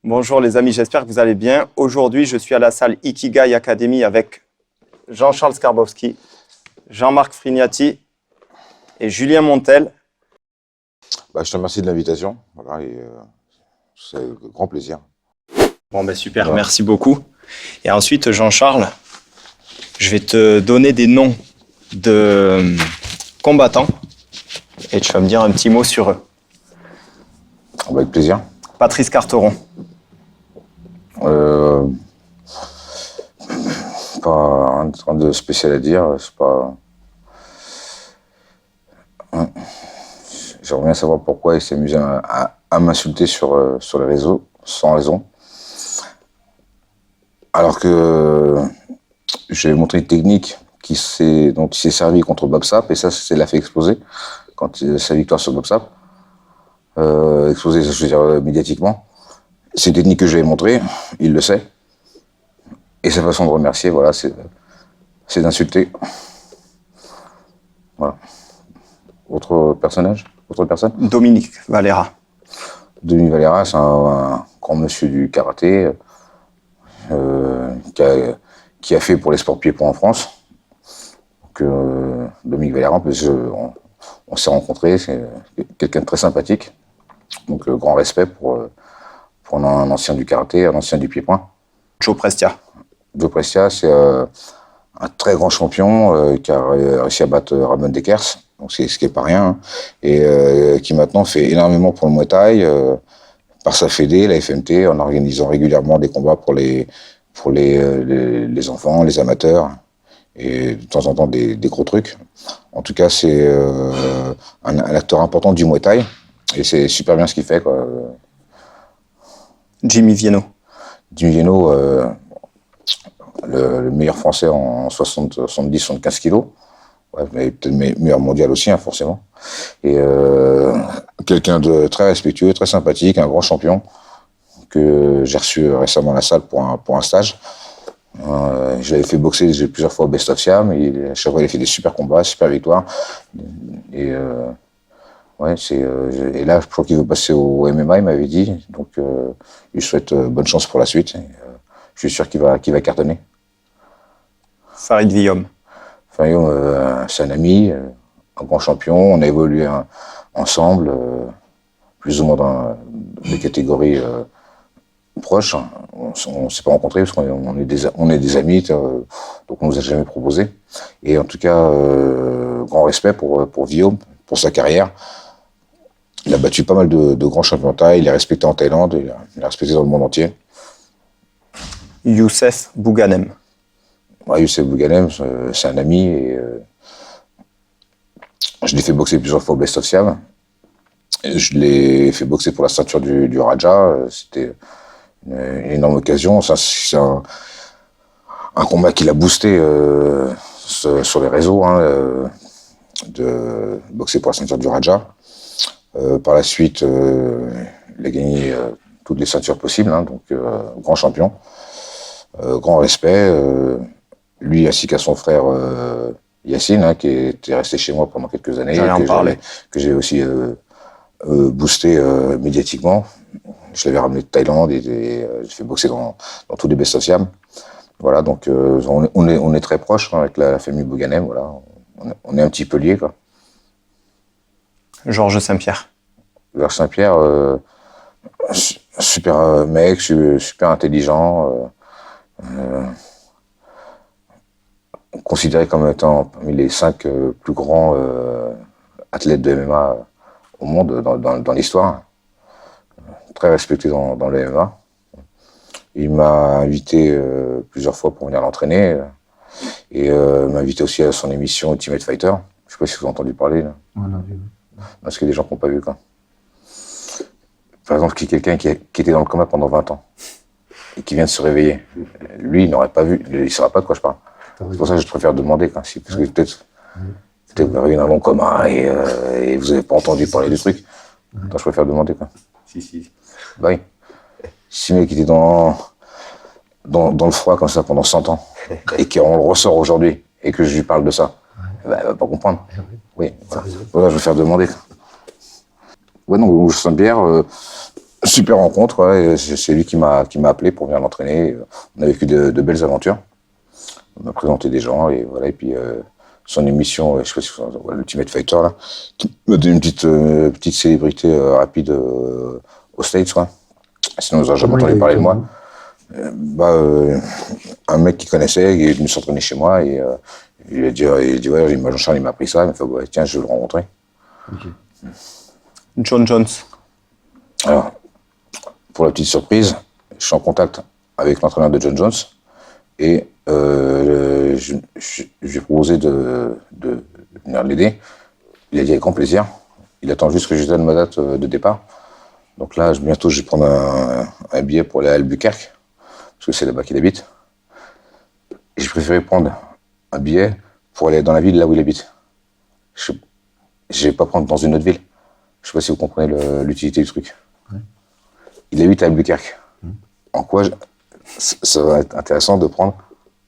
Bonjour les amis, j'espère que vous allez bien. Aujourd'hui, je suis à la salle Ikigai Academy avec Jean-Charles Skarbowski, Jean-Marc Frignati et Julien Montel. Je te remercie de l'invitation. Voilà, c'est un grand plaisir. Bon, super, voilà. Merci beaucoup. Et ensuite, Jean-Charles, je vais te donner des noms de combattants et tu vas me dire un petit mot sur eux. Avec plaisir. Patrice Carteron. Pas rien de spécial à dire. C'est pas. J'aimerais bien savoir pourquoi il s'est amusé à m'insulter sur les réseaux sans raison. Alors que j'ai montré une technique dont il s'est servi contre Bob Sapp, et ça l'a fait exploser quand sa victoire sur Bob Sapp. Exploser, je veux dire, médiatiquement. C'est une technique que je lui ai montrée, il le sait. Et sa façon de remercier, voilà, c'est d'insulter. Voilà. Autre personnage? Autre personne? Dominique Valera. Dominique Valera, c'est un grand monsieur du karaté qui a fait pour les sports pieds-points en France. Donc, Dominique Valera, on s'est rencontrés, c'est quelqu'un de très sympathique. Donc, grand respect pour un ancien du karaté, un ancien du pied-point. Joe Prestia. Joe Prestia, c'est un très grand champion qui a réussi à battre Ramon Dekers, donc ce qui n'est pas rien, hein, et qui maintenant fait énormément pour le Muay Thai, par sa fédé, la FMT, en organisant régulièrement des combats pour les enfants, les amateurs, et de temps en temps des gros trucs. En tout cas, c'est un acteur important du Muay Thai, et c'est super bien ce qu'il fait, quoi. Jimmy Vienno. Jimmy Vienno, le meilleur français en 70-75 kilos. Ouais, mais peut-être meilleur mondial aussi, hein, forcément. Et quelqu'un de très respectueux, très sympathique, un grand champion que j'ai reçu récemment à la salle pour un stage. Je l'avais fait boxer plusieurs fois au Best of Siam. À chaque fois, il a fait des super combats, super victoires. Et ouais, et là, je crois qu'il veut passer au MMA, il m'avait dit. Donc, je lui souhaite bonne chance pour la suite. Je suis sûr qu'il va cartonner. Farid Villaume. Farid Villaume, c'est un ami, un grand champion. On a évolué ensemble, plus ou moins dans des catégories proches. On ne s'est pas rencontrés parce qu'on est des amis, donc on ne nous a jamais proposé. Et en tout cas, grand respect pour Villaume, pour sa carrière. Il a battu pas mal de grands champions de taille, il est respecté en Thaïlande, il est respecté dans le monde entier. Youssef Bouganem. Ouais, Youssef Bouganem, c'est un ami, et je l'ai fait boxer plusieurs fois au Best of Siam. Je l'ai fait boxer pour la ceinture du Raja, c'était une énorme occasion. C'est un combat qui l'a boosté sur les réseaux, hein, de boxer pour la ceinture du Raja. Par la suite, il a gagné toutes les ceintures possibles, hein, donc grand champion, grand respect. Lui ainsi qu'à son frère Yacine, hein, qui était resté chez moi pendant quelques années, que j'ai aussi boosté médiatiquement. Je l'avais ramené de Thaïlande et j'ai fait boxer dans tous les Best of Siam. Voilà, donc on est très proches, hein, avec la famille Bouganem. Voilà, on est un petit peu liés, quoi. Georges Saint-Pierre. Georges Saint-Pierre, super mec, super intelligent, considéré comme étant parmi les 5 plus grands athlètes de MMA au monde dans l'histoire. Très respecté dans le MMA. Il m'a invité plusieurs fois pour venir l'entraîner, et m'a invité aussi à son émission Ultimate Fighter. Je ne sais pas si vous avez entendu parler, là. On a vu. Parce qu'il y a des gens qui n'ont pas vu, quoi. Par exemple, quelqu'un qui était dans le coma pendant 20 ans et qui vient de se réveiller. Lui, il n'aurait pas vu, il ne saura pas de quoi je parle. C'est pour ça que je préfère demander, quoi. Parce que peut-être vous avez dans un long coma et vous n'avez pas entendu parler du truc. Donc je préfère demander, quoi. Si. Bah oui. Si le mec était dans le froid comme ça pendant 100 ans et qu'on le ressort aujourd'hui et que je lui parle de ça, bah, elle va pas comprendre. Oui, voilà. Voilà, je vais faire demander. Ouais, non, Saint-Pierre, super rencontre, ouais, c'est lui qui m'a appelé pour venir l'entraîner. On a vécu de belles aventures. On m'a présenté des gens et voilà. Et puis son émission, je sais pas si vous l'Ultimate Fighter là, qui m'a donné une petite célébrité rapide aux States, quoi. Sinon, on n'a jamais entendu parler de moi. Un mec qui connaissait, il est venu s'entraîner chez moi et il a dit ouais, Jean-Charles il m'a appris ça, il m'a fait ouais, tiens, je veux le rencontrer. Okay. John Jones. Alors, pour la petite surprise, je suis en contact avec l'entraîneur de John Jones et je lui ai proposé de venir l'aider. Il a dit avec grand plaisir. Il attend juste que je donne ma date de départ. Donc là, bientôt, je vais prendre un billet pour aller à Albuquerque, parce que c'est là-bas qu'il habite. Et j'ai préféré prendre un billet pour aller dans la ville là où il habite. Je ne vais pas prendre dans une autre ville. Je ne sais pas si vous comprenez l'utilité du truc. Ouais. Il habite à Albuquerque. En quoi ça va être intéressant de prendre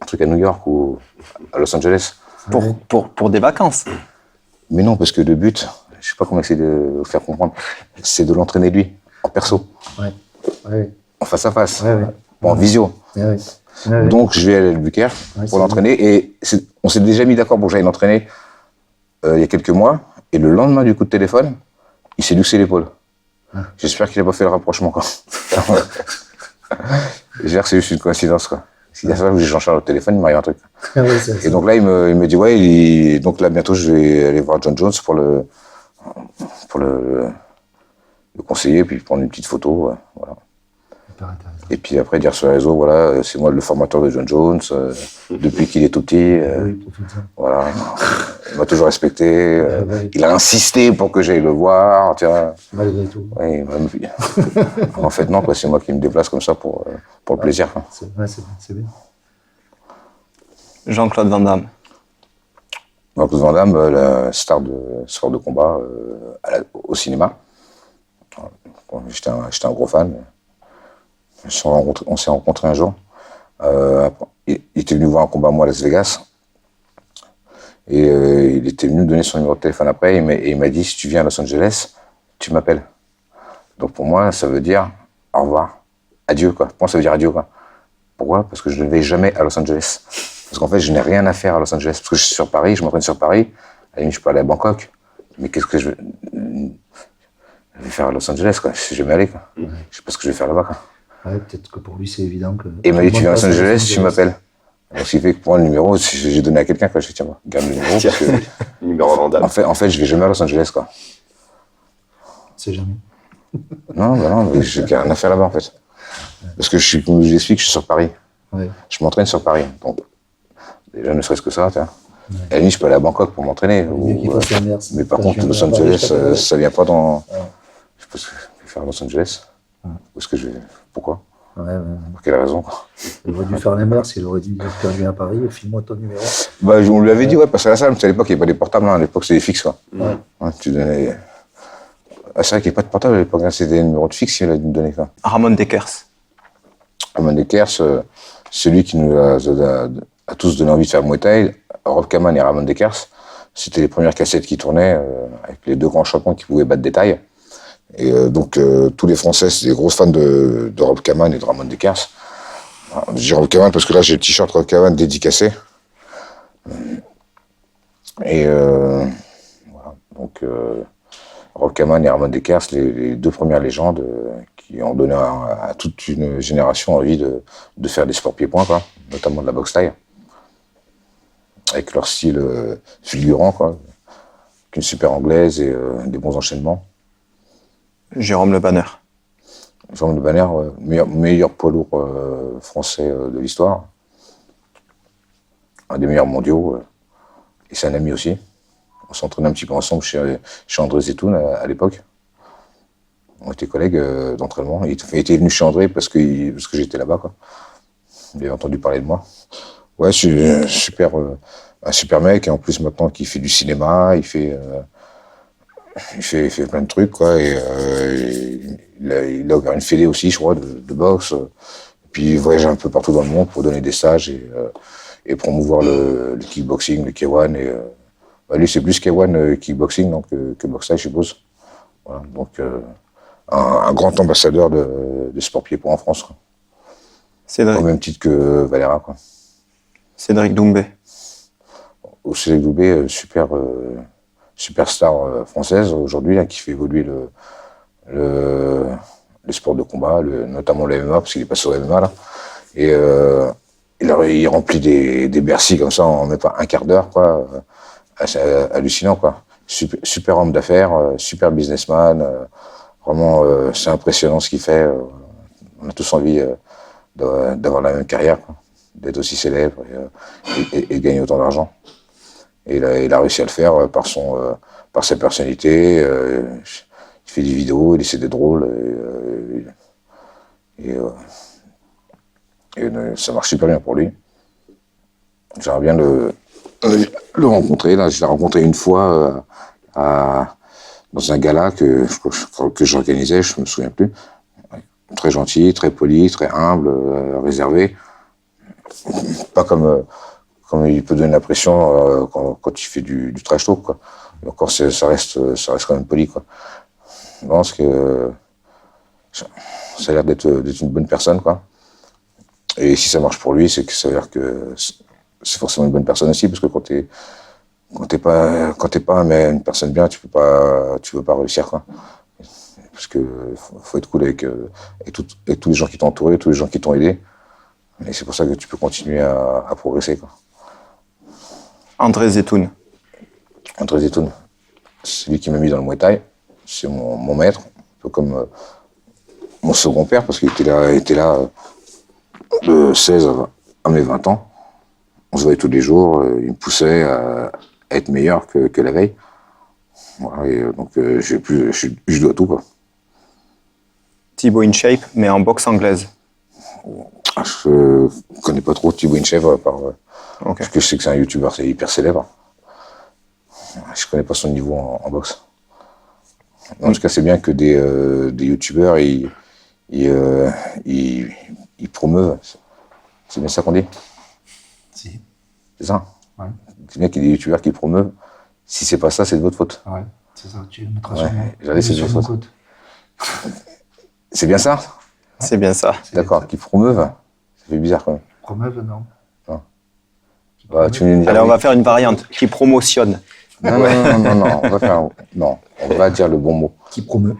un truc à New York ou à Los Angeles pour des vacances. Mais non, parce que le but, je ne sais pas comment essayer de vous faire comprendre, c'est de l'entraîner lui, en perso. Ouais. Ouais. En face à face. Ouais, ouais. En visio. Ouais, ouais. Donc je vais aller à Albuquerque pour l'entraîner. Et on s'est déjà mis d'accord pour que j'aille l'entraîner il y a quelques mois. Et le lendemain du coup de téléphone, il s'est luxé l'épaule. Ouais. J'espère qu'il n'a pas fait le rapprochement. J'espère que c'est juste une coïncidence, quoi. Si à ça que j'ai Jean-Charles au téléphone, il m'arrive un truc. Ouais, et donc là, il me dit ouais, donc là bientôt je vais aller voir John Jones pour le conseiller, puis prendre une petite photo, voilà. Et puis après dire sur les réseaux, voilà, c'est moi le formateur de John Jones, depuis qu'il est tout petit, voilà, il m'a toujours respecté, il a insisté pour que j'aille le voir, tu vois. Malgré tout. Oui, en fait non, c'est moi qui me déplace comme ça pour le plaisir. C'est bien. Jean-Claude Van Damme. Jean-Claude Van Damme, la star de sport de combat au cinéma. J'étais un gros fan. On s'est rencontrés un jour. Il était venu voir un combat à moi à Las Vegas. Et il était venu me donner son numéro de téléphone après. Et il m'a dit, si tu viens à Los Angeles, tu m'appelles. Donc pour moi, ça veut dire au revoir, adieu, quoi. Pour moi, ça veut dire adieu, quoi. Pourquoi ? Parce que je ne vais jamais à Los Angeles. Parce qu'en fait, je n'ai rien à faire à Los Angeles. Parce que je suis sur Paris, je m'entraîne sur Paris. À la limite, je peux aller à Bangkok. Mais qu'est-ce que je vais faire à Los Angeles, quoi. Je suis jamais allé, quoi. Je sais pas ce que je vais faire là-bas, quoi. Ouais, peut-être que pour lui, c'est évident que... Et il m'a dit, tu viens à Los Angeles, tu m'appelles. Donc, ce qui fait que pour moi, le numéro, j'ai donné à quelqu'un, quoi. Je dis, tiens, garde le numéro. Parce que, le numéro Van Damme. En fait, je vais jamais à Los Angeles, quoi. C'est jamais. Non, j'ai rien à faire là-bas, en fait. Parce que comme je vous explique, je suis sur Paris. Ouais. Je m'entraîne sur Paris. Donc, déjà, ne serait-ce que ça, tu vois. Ouais. À la limite, je peux aller à Bangkok pour m'entraîner. Mais par contre, Los Angeles, ça vient pas dans... Ouais. Je sais pas ce que je vais faire à Los Angeles. Ouais. Où est-ce que je vais... Pourquoi ? Ouais. Pour quelle raison, quoi. Il aurait dû faire l'inverse, il aurait dit quand je viens à Paris, file-moi ton numéro. On lui avait dit, ouais, parce à la salle, à l'époque, il n'y avait pas des portables, hein. À l'époque, c'était des fixes, quoi. Ouais. Tu donnais... Ah, c'est vrai qu'il n'y avait pas de portable à l'époque, hein. C'était des numéros de fixe qu'il a dû me donner, quoi. Ramon Dekers. Ramon Dekers, c'est lui qui nous a tous donné envie de faire Muay Thai. Rob Kaman et Ramon Dekers, c'était les premières cassettes qui tournaient, avec les deux grands champions qui pouvaient battre des tailles. Et donc, tous les Français, c'est des gros fans de Rob Kaman et de Ramon Dekers. Alors, je dis Rob Kaman parce que là, j'ai le t-shirt Rob Kaman dédicacé. Et voilà. Donc, Rob Kaman et Ramon Dekers, les deux premières légendes qui ont donné à toute une génération envie de faire des sports pieds-points, quoi, notamment de la boxe thaï, avec leur style fulgurant, quoi, avec une super anglaise et des bons enchaînements. Jérôme Le Banner. Jérôme Le Banner, meilleur poids lourd français de l'histoire, un des meilleurs mondiaux, et c'est un ami aussi. On s'entraînait un petit peu ensemble chez André Zetoun à l'époque. On était collègues d'entraînement. Il était venu chez André parce que j'étais là-bas, quoi. Il avait entendu parler de moi. Ouais, je suis un super mec, et en plus maintenant qui fait du cinéma, il fait plein de trucs, quoi. Et il a ouvert une fédé aussi, je crois, de boxe. Et puis il voyage un peu partout dans le monde pour donner des stages et promouvoir le kickboxing, le K1. Et lui, c'est plus K1 kickboxing donc, que boxe thaï, je suppose. Voilà, donc un grand ambassadeur de sport pied-point en France, quoi. Cédric, Au même titre que Valera, quoi. Cédric Doumbé. Au Cédric Doumbé, superstar française aujourd'hui, là, qui fait évoluer les sports de combat, notamment le MMA, parce qu'il est passé au MMA, là. Et il remplit des Bercy comme ça en même pas un quart d'heure, quoi. C'est hallucinant, quoi. Super homme d'affaires, super businessman. Vraiment, c'est impressionnant ce qu'il fait. On a tous envie d'avoir la même carrière, quoi, d'être aussi célèbre et de gagner autant d'argent. Et il a réussi à le faire par sa personnalité. Il fait des vidéos, il essaie d'être drôle. Et ça marche super bien pour lui. J'aimerais bien le rencontrer. Là, je l'ai rencontré une fois dans un gala que j'organisais, je me souviens plus. Très gentil, très poli, très humble, réservé. Pas comme il peut donner l'impression quand il fait du trash talk, quoi. Et encore, ça reste quand même poli, quoi. Je pense que ça a l'air d'être une bonne personne, quoi. Et si ça marche pour lui, c'est que ça veut dire que c'est forcément une bonne personne aussi, parce que quand t'es pas une personne bien, tu peux pas réussir, quoi. Parce que faut être cool avec tous les gens qui t'ont entouré, tous les gens qui t'ont aidé. Et c'est pour ça que tu peux continuer à progresser, quoi. André Zetoun. André Zetoun, c'est lui qui m'a mis dans le Muay Thai. C'est mon maître, un peu comme mon second père, parce qu'il était là de 16 à mes 20 ans. On se voyait tous les jours, il me poussait à être meilleur que la veille. Voilà, et donc je dois tout, quoi. Thibaut InShape, mais en boxe anglaise. Je connais pas trop Thibaut InShape, Ok. parce que je sais que c'est un youtubeur, c'est hyper célèbre. Je connais pas son niveau en boxe. En tout cas, c'est bien que des youtubeurs, ils promeuvent. C'est bien ça qu'on dit? Si. C'est ça? Ouais. C'est bien qu'il y ait des youtubeurs qui promeuvent. Si c'est pas ça, c'est de votre faute. Ouais, c'est ça. Tu le mettras j'allais, c'est sur de mon votre faute. côte. C'est bien ça? C'est bien ça. D'accord, qui promeuvent. Ça fait bizarre quand même. Promeuve, non. Bah, tu me dis Allez, on va faire une variante qui promotionne. Non, on va dire le bon mot. Qui promeut.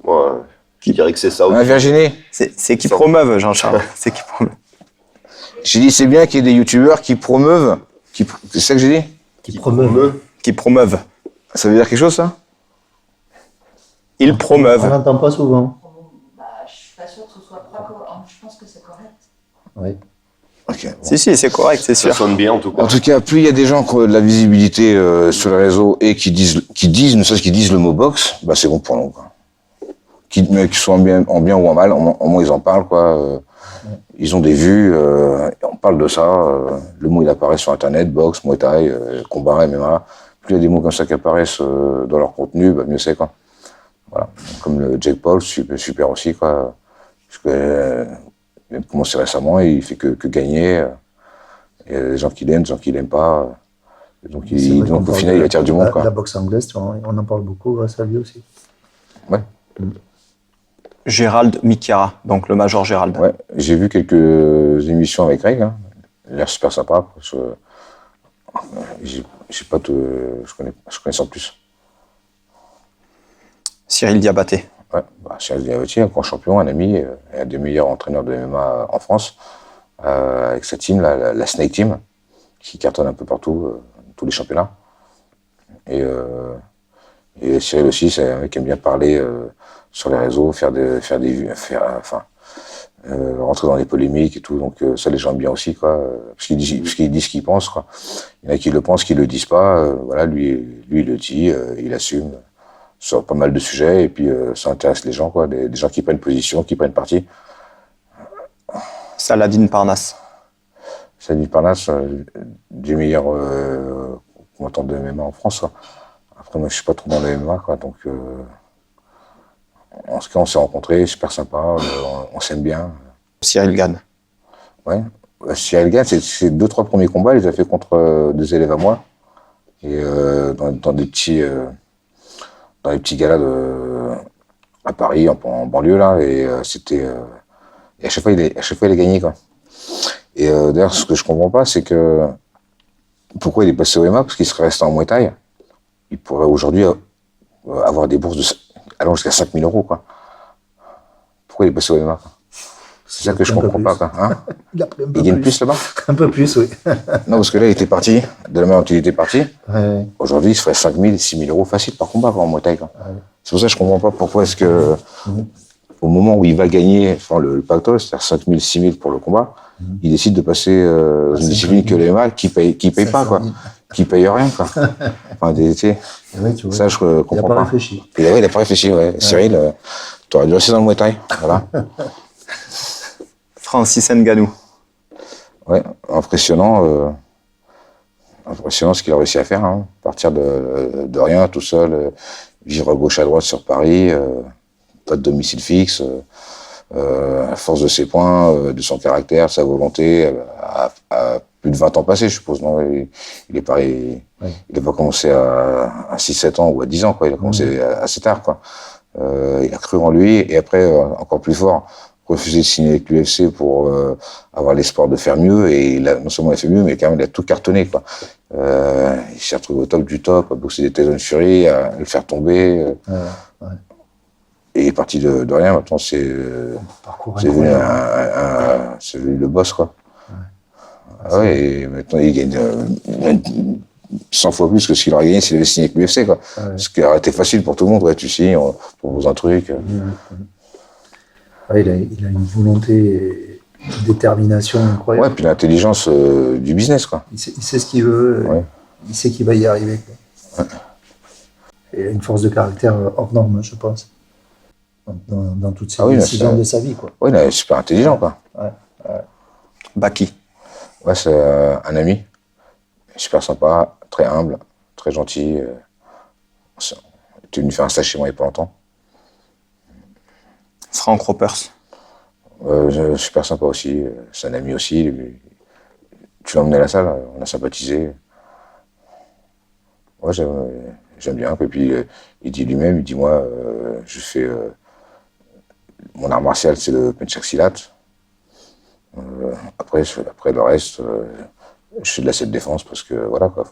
Moi, je dirais que c'est ça Ah, aussi. Virginie, C'est qui promeuve, Jean-Charles. C'est qui promeuve. j'ai dit c'est bien qu'il y ait des youtubeurs qui promeuvent. C'est ça que j'ai dit? Qui promeut. Qui promeuvent. Ça veut dire quelque chose, ça? Ils On promeuvent. n'entend pas souvent. Bah, je suis pas sûre que ce soit pas correct. Je pense que c'est correct. Oui. Ok. Bon. Si, c'est correct, c'est Ça sûr. sonne bien en tout cas. En tout cas, plus il y a des gens qui ont de la visibilité sur les réseaux et qui disent, ne serait-ce qu'ils disent le mot boxe, bah c'est bon pour nous, quoi. Qu'ils soient en bien ou en mal, au moins ils en parlent, quoi. Ils ont des vues, et on parle de ça. Le mot il apparaît sur internet, boxe, Muay Thai, combat, MMA. Plus il y a des mots comme ça qui apparaissent dans leur contenu, bah mieux c'est, quoi. Voilà. Comme le Jake Paul, super aussi, quoi. Parce que il a commencé récemment et il fait que gagner. Il y a des gens qui l'aiment, des gens qui l'aiment pas. Donc, C'est vrai qu'on au parle final, il attire du monde, quoi. La boxe anglaise, tu vois, on en parle beaucoup grâce à lui aussi. Ouais. Gérald Michiara, donc le Major Gérald. Ouais. J'ai vu quelques émissions avec Greg. Hein. Il a l'air super sympa. Je connais sans plus. Cyril Diabaté. Ouais. Bah, Cyril Diabaté, un grand champion, un ami, et un des meilleurs entraîneurs de MMA en France, avec sa team, la Snake Team, qui cartonne un peu partout, tous les championnats. Et Cyril aussi, c'est un mec qui aime bien parler sur les réseaux, rentrer dans les polémiques et tout. Donc ça, les gens aiment bien aussi, quoi. Parce qu'il dit ce qu'il pense, quoi. Il y en a qui le pensent, qui le disent pas. Voilà, lui, il le dit, il assume sur pas mal de sujets. Et puis ça intéresse les gens, quoi. Des gens qui prennent position, qui prennent parti. Saladin Parnasse. Saladin Parnasse, des meilleurs combattants de MMA en France, quoi. Après, moi, je suis pas trop dans le MMA, quoi. Donc, en tout cas, on s'est rencontrés, super sympa, on s'aime bien. Cyril Gann. Ouais. Cyril Gann, ses 2-3 premiers combats, il les a fait contre des élèves à moi. Et dans des petits galas à Paris, en banlieue, là, et c'était... et à chaque fois, il a gagné, quoi. Et d'ailleurs, ce que je comprends pas, c'est que... Pourquoi il est passé au MMA? Parce qu'il serait resté en Muay Thai. Il pourrait aujourd'hui avoir des bourses allant jusqu'à 5 000 euros, quoi. Pourquoi il est passé au MMA, quoi? C'est ça que je comprends pas, quoi. Hein? Il a pris un peu Il gagne plus là-bas? Un peu plus, oui. Non, parce que là, il était parti. De la manière dont il était parti, Ouais. aujourd'hui, il se ferait 5 000, 6 000 euros facile par combat, quoi, en Muay Thai, quoi. Ouais. C'est pour ça que je comprends pas pourquoi est-ce que, au moment où il va gagner, enfin, le pactole, c'est-à-dire 5 000, 6 000 pour le combat, il décide de passer dans une discipline que les MMA qui paye pas, quoi. Qui paye rien, quoi. Enfin, tu sais, Ouais, tu vois. ça, je Il n'a comprends pas pas. réfléchi. Et là, il a pas réfléchi, ouais. Cyril, t'aurais dû rester dans le Muay Thai. Voilà. Francis Ngannou. Ouais, impressionnant. Impressionnant ce qu'il a réussi à faire, hein. Partir de rien, tout seul, vivre à gauche à droite sur Paris, pas de domicile fixe, à force de ses points, de son caractère, de sa volonté, à plus de 20 ans passés, je suppose. Non, il est pareil, il n'a pas commencé à 6-7 ans ou à 10 ans, quoi. Il a commencé assez tard, quoi. Il a cru en lui, et après, encore plus fort, refusé de signer avec l'UFC pour avoir l'espoir de faire mieux, et non seulement il a fait mieux, mais quand même il a tout cartonné, quoi. Il s'est retrouvé au top du top, à boxer des Tyson Fury, à le faire tomber. Et il est parti de rien. Maintenant, c'est devenu c'est devenu le boss, quoi. Ah ouais, et maintenant il gagne 100 fois plus que ce qu'il aurait gagné s'il avait signé avec l'UFC, quoi. Ce qui aurait été facile pour tout le monde. Ouais, tu signes, on propose un truc. Il a une volonté et une détermination incroyable. Ouais, puis l'intelligence du business, quoi. Il sait ce qu'il veut, il sait qu'il va y arriver, quoi. Et il a une force de caractère hors norme, je pense, dans toutes ses décisions de sa vie, quoi. Oui, il est super intelligent, quoi. Baki. Ouais, c'est un ami, super sympa, très humble, très gentil. Il était venu faire un stage chez moi il n'y a pas longtemps. Frank Ropers. Super sympa aussi, c'est un ami aussi. Tu l'as emmené à la salle, on a sympathisé. Ouais, j'aime bien. Et puis il dit lui-même, il dit moi, je fais mon art martial, c'est le penchak silat. Après le reste, je fais de la self-défense parce que voilà, quoi,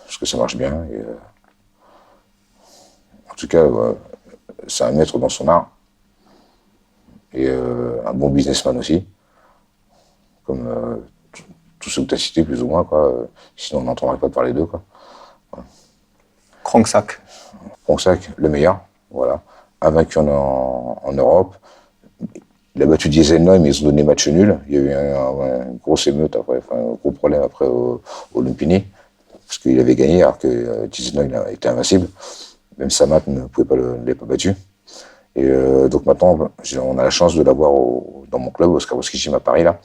parce que ça marche bien. Et, en tout cas, c'est un maître dans son art et un bon businessman aussi, comme tous ceux que tu as cités plus ou moins, quoi. Sinon on n'entendrait pas parler d'eux, quoi. Krongsak. Krongsak, le meilleur, voilà, invaincu en Europe. Il a battu Dieselheim, mais ils ont donné match nul. Il y a eu une grosse émeute après, enfin, un gros problème après au Lumpini, parce qu'il avait gagné alors que Dieselheim était invincible. Même Samat ne l'avait pas battu. Et donc maintenant, on a la chance de l'avoir dans mon club, au Skarboski Gym à Paris, là,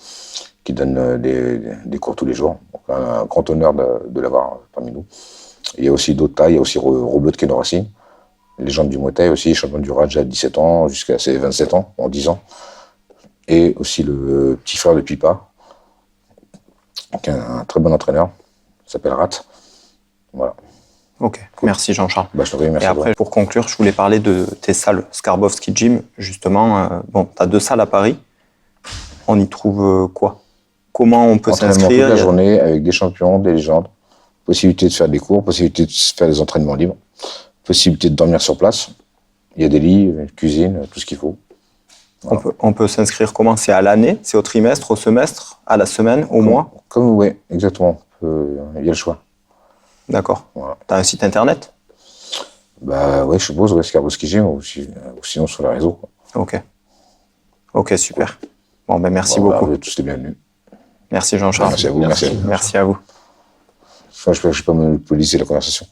qui donne des cours tous les jours. Donc un grand honneur de l'avoir parmi nous. Et il y a aussi d'autres tailles, il y a aussi Robert Kenorassi, légende du Muay Thai aussi, champion du Raja à 17 ans jusqu'à ses 27 ans, en 10 ans. Et aussi le petit frère de Pipa, qui est un très bon entraîneur, il s'appelle Rat. Voilà. Ok, cool. Merci Jean-Charles. Bah, je te remercie. Et après, pour conclure, je voulais parler de tes salles Skarbowski Gym. Justement, bon, tu as 2 salles à Paris. On y trouve quoi? Comment on peut s'inscrire? Toute la journée avec des champions, des légendes. Possibilité de faire des cours, possibilité de faire des entraînements libres. Possibilité de dormir sur place. Il y a des lits, une cuisine, tout ce qu'il faut. Voilà. On peut s'inscrire comment? C'est à l'année? C'est au trimestre, au semestre, à la semaine, au mois? Oui, exactement. Il y a le choix. D'accord. Voilà. Tu as un site internet? Bah ouais, je suppose, Skarboski Gym, ou sinon sur les réseaux, quoi. Ok, super. Bon, ben merci beaucoup. Bah, tous les bienvenus. Merci Jean-Charles. Merci à vous. Merci à vous. Enfin, je ne peux pas monopoliser la conversation.